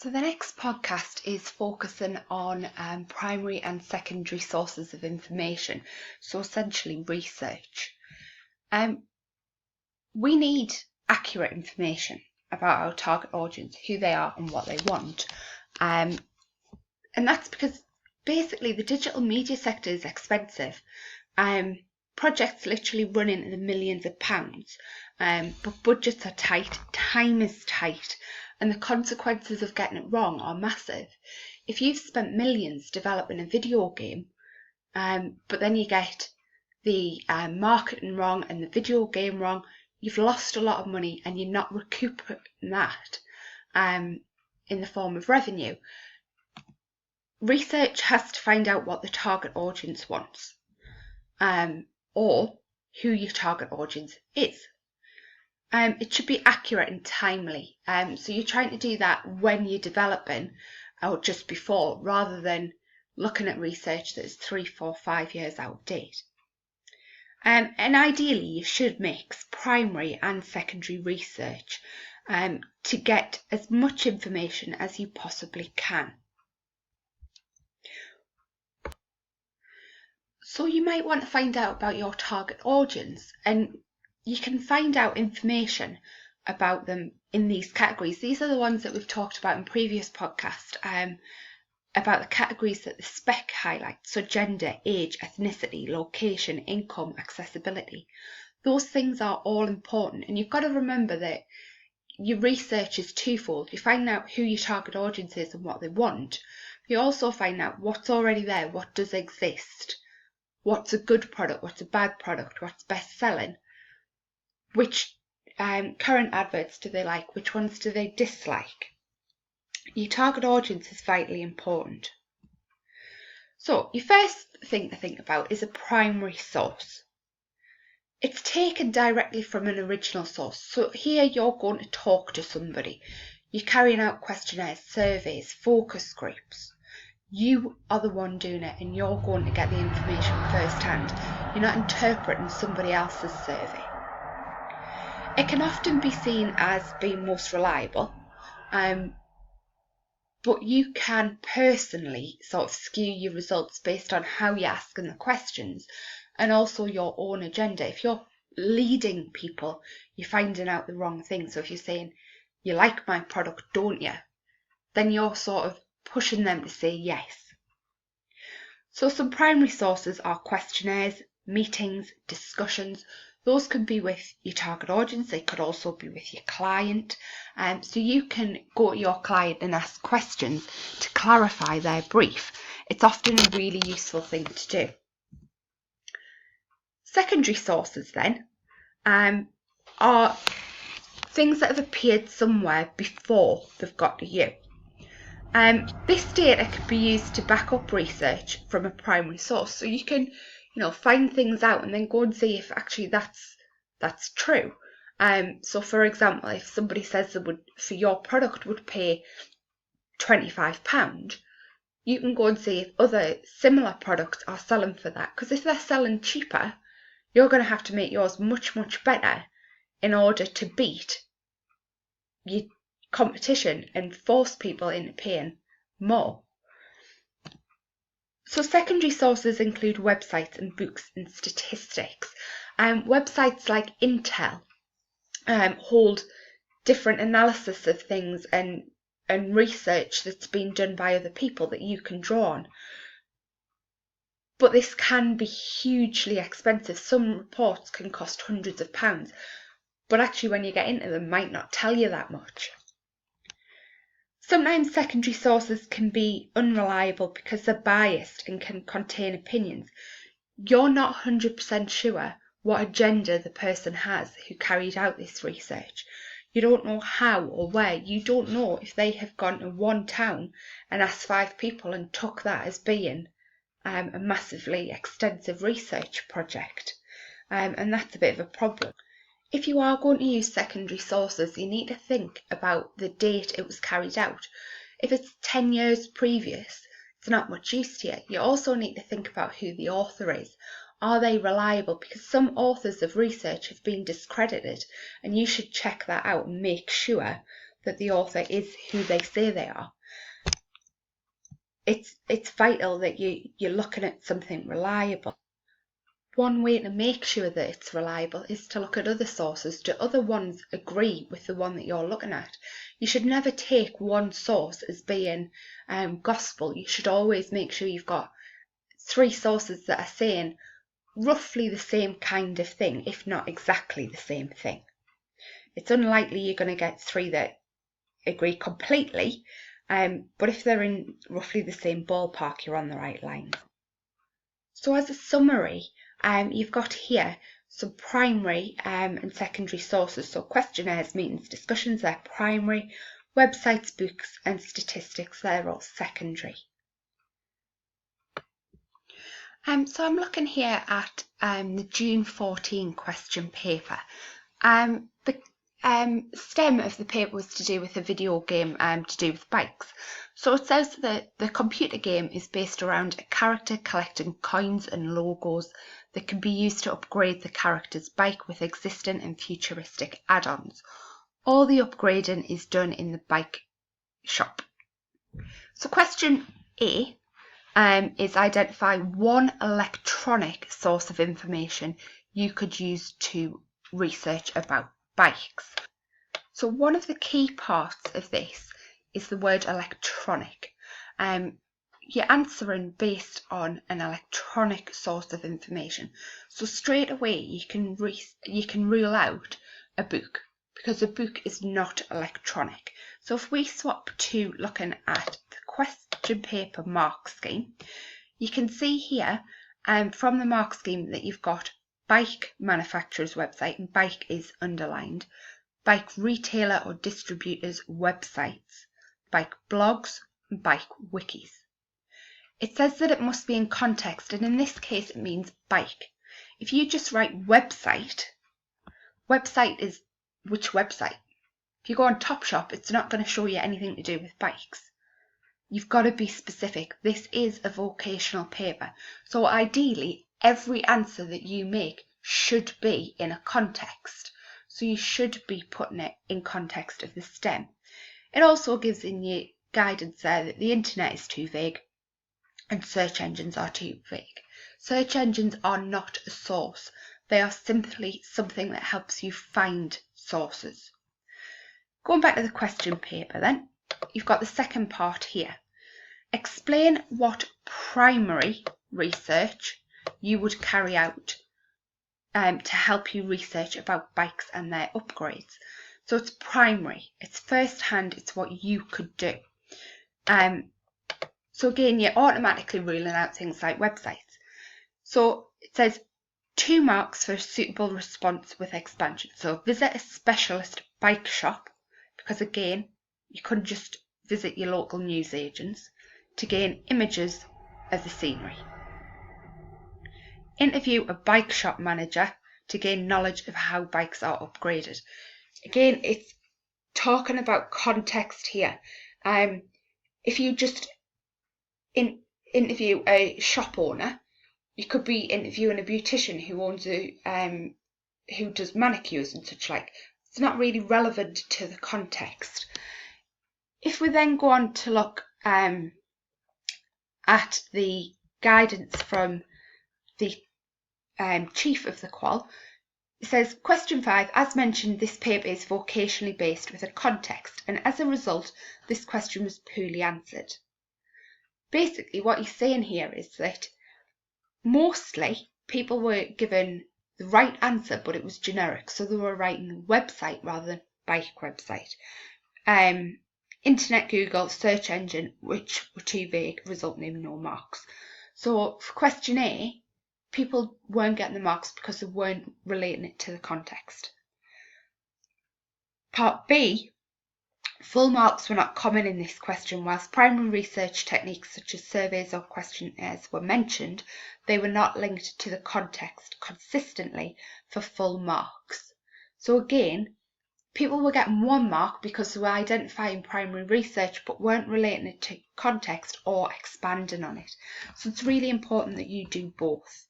So the next podcast is focusing on primary and secondary sources of information, so essentially research. We need accurate information about our target audience, who they are and what they want. And that's because basically the digital media sector is expensive. Projects literally run into the millions of pounds, but budgets are tight, time is tight, and the consequences of getting it wrong are massive. If you've spent millions developing a video game, but then you get the marketing wrong and the video game wrong, you've lost a lot of money and you're not recouping that in the form of revenue. Research has to find out what the target audience wants, or who your target audience is. It should be accurate and timely. So you're trying to do that when you're developing or just before, rather than looking at research that is 3, 4, 5 years out of date. And ideally, you should mix primary and secondary research to get as much information as you possibly can. So you might want to find out about your target audience, and you can find out information about them in these categories. These are the ones that we've talked about in previous podcasts, about the categories that the spec highlights, so gender, age, ethnicity, location, income, accessibility. Those things are all important, and you've got to remember that your research is twofold. You find out who your target audience is and what they want. You also find out what's already there, what does exist, what's a good product, what's a bad product, what's best selling, which current adverts do they like, which ones do they dislike. Your target audience is vitally important. So your first thing to think about is a primary source. It's taken directly from an original source. So here you're going to talk to somebody. You're carrying out questionnaires, surveys, focus groups. You are the one doing it, and you're going to get the information firsthand. You're not interpreting somebody else's survey. It can often be seen as being most reliable, but you can personally sort of skew your results based on how you're asking the questions and also your own agenda. If you're leading people, you're finding out the wrong thing. So if you're saying, you like my product, don't you? Then you're sort of pushing them to say yes. So some primary sources are questionnaires, meetings, discussions. Those can be with your target audience. They could also be with your client. So you can go to your client and ask questions to clarify their brief. It's often a really useful thing to do. Secondary sources then are things that have appeared somewhere before they've got to you. This data can be used to back up research from a primary source. So you can, find things out and then go and see if actually that's true. So for example, if somebody says they would, for your product, would pay £25, you can go and see if other similar products are selling for that. Because if they're selling cheaper, you're going to have to make yours much, much better in order to beat your competition and force people into paying more. So secondary sources include websites and books and statistics. Websites like Intel hold different analysis of things and research that's been done by other people that you can draw on. But this can be hugely expensive. Some reports can cost hundreds of pounds, but actually when you get into them, might not tell you that much. Sometimes secondary sources can be unreliable because they're biased and can contain opinions. You're not 100% sure what agenda the person has who carried out this research. You don't know how or where. You don't know if they have gone to one town and asked 5 people and took that as being a massively extensive research project. And that's a bit of a problem. If you are going to use secondary sources, you need to think about the date it was carried out. If it's 10 years previous, it's not much use to you. You also need to think about who the author is. Are they reliable? Because some authors of research have been discredited, and you should check that out and make sure that the author is who they say they are, it's vital that you're looking at something reliable. One way to make sure that it's reliable is to look at other sources. Do other ones agree with the one that you're looking at? You should never take one source as being gospel. You should always make sure you've got 3 sources that are saying roughly the same kind of thing, if not exactly the same thing. It's unlikely you're going to get 3 that agree completely, but if they're in roughly the same ballpark, you're on the right line. So as a summary, you've got here some primary and secondary sources. So questionnaires, meetings, discussions, they're primary. Websites, books and statistics, they're all secondary. So I'm looking here at the June 14 question paper. The stem of the paper was to do with a video game to do with bikes. So it says that the computer game is based around a character collecting coins and logos that can be used to upgrade the character's bike with existing and futuristic add-ons. All the upgrading is done in the bike shop. So question A is identify one electronic source of information you could use to research about bikes. So one of the key parts of this is the word electronic. You're answering based on an electronic source of information. So straight away you can rule out a book, because a book is not electronic. So if we swap to looking at the question paper mark scheme, you can see here from the mark scheme that you've got bike manufacturer's website, and bike is underlined, bike retailer or distributor's websites, bike blogs, and bike wikis. It says that it must be in context, and in this case it means bike. If you just write website, website is which website? If you go on Topshop, it's not going to show you anything to do with bikes. You've got to be specific. This is a vocational paper. So ideally, every answer that you make should be in a context. So you should be putting it in context of the STEM. It also gives in your guidance there that the internet is too vague and search engines are too vague. Search engines are not a source. They are simply something that helps you find sources. Going back to the question paper then, you've got the second part here. Explain what primary research you would carry out to help you research about bikes and their upgrades. So it's primary, it's first hand, it's what you could do. So again, you're automatically ruling out things like websites. So it says 2 marks for a suitable response with expansion. So visit a specialist bike shop, because again, you couldn't just visit your local newsagents, to gain images of the scenery. Interview a bike shop manager to gain knowledge of how bikes are upgraded. Again, it's talking about context here. If you just interview a shop owner, you could be interviewing a beautician who owns who does manicures and such like. It's not really relevant to the context. If we then go on to look at the guidance from the chief of the qual, it says, question 5, as mentioned, this paper is vocationally based with a context, and as a result, this question was poorly answered. Basically, what he's saying here is that mostly people were given the right answer, but it was generic, so they were writing website rather than bike website. Internet, Google, search engine, which were too vague, resulting in no marks. So for question A, people weren't getting the marks because they weren't relating it to the context. Part B, full marks were not common in this question. Whilst primary research techniques such as surveys or questionnaires were mentioned, they were not linked to the context consistently for full marks. So again, people were getting 1 mark because they were identifying primary research but weren't relating it to context or expanding on it. So it's really important that you do both.